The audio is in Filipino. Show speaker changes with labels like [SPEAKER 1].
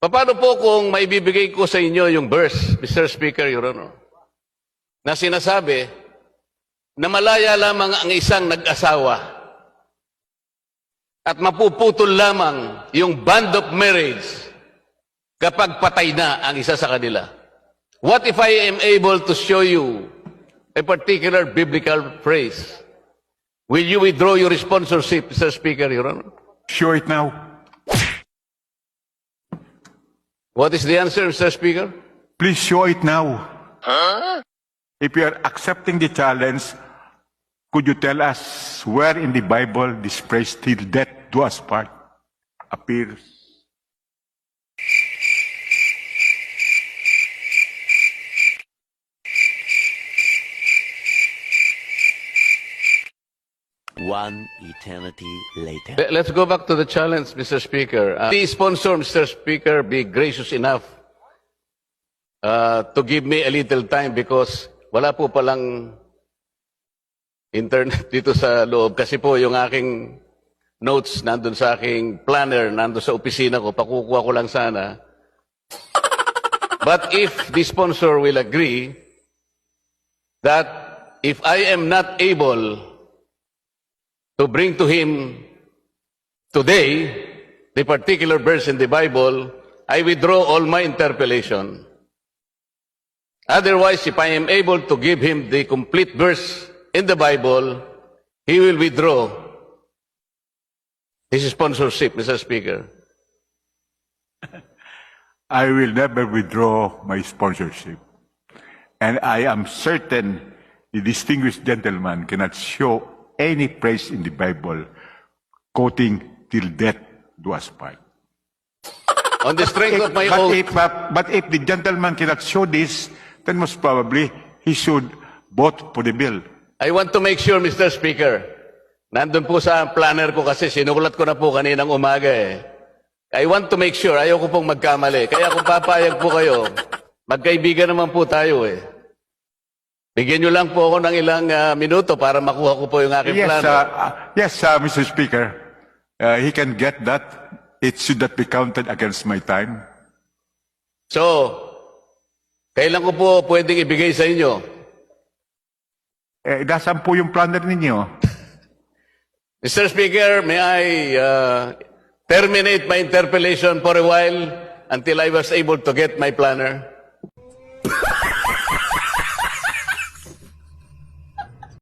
[SPEAKER 1] Paano po kung maibibigay ko sa inyo yung verse, Mr. Speaker, Your Honor, na sinasabi na malaya lamang ang isang nag-asawa at mapuputol lamang yung bond of marriage kapag patay na ang isa sa kanila. What if I am able to show you a particular biblical phrase? Will you withdraw your sponsorship, Mr. Speaker, Your Honor?
[SPEAKER 2] Show it now.
[SPEAKER 1] What is the answer, Mr. Speaker?
[SPEAKER 2] Please show it now. If you are accepting the challenge, could you tell us where in the Bible this phrase, till death do us part, appears?
[SPEAKER 3] One eternity later.
[SPEAKER 1] Let's go back to the challenge, Mr. Speaker. The sponsor, Mr. Speaker, be gracious enough to give me a little time because wala po palang internet dito sa loob. Kasi po yung aking notes nandun sa aking planner, nandun sa opisina ko, pakukuha ko lang sana. But if the sponsor will agree that if I am not able to bring to him today the particular verse in the Bible, I withdraw all my interpellation. Otherwise, if I am able to give him the complete verse in the Bible, he will withdraw his sponsorship, Mr. Speaker.
[SPEAKER 2] I will never withdraw my sponsorship. And I am certain the distinguished gentleman cannot show any phrase in the Bible quoting till death do us part.
[SPEAKER 1] On the strength of my oath,
[SPEAKER 2] But if the gentleman cannot show this, then most probably he should vote for the bill.
[SPEAKER 1] I want to make sure, Mr. Speaker, nandun po sa planner ko kasi sinulat ko na po kaninang umaga eh. I want to make sure, ayaw ko pong magkamali. Kaya kung papayag po kayo, magkaibigan naman po tayo eh. Bigyan nyo lang po ako ng ilang minuto para makuha ko po yung aking plano.
[SPEAKER 2] Mr. Speaker. He can get that. It should not be counted against my time.
[SPEAKER 1] So, kailan ko po pwedeng ibigay sa inyo?
[SPEAKER 2] Nasaan po yung planner ninyo?
[SPEAKER 1] Mr. Speaker, may I terminate my interpellation for a while until I was able to get my planner?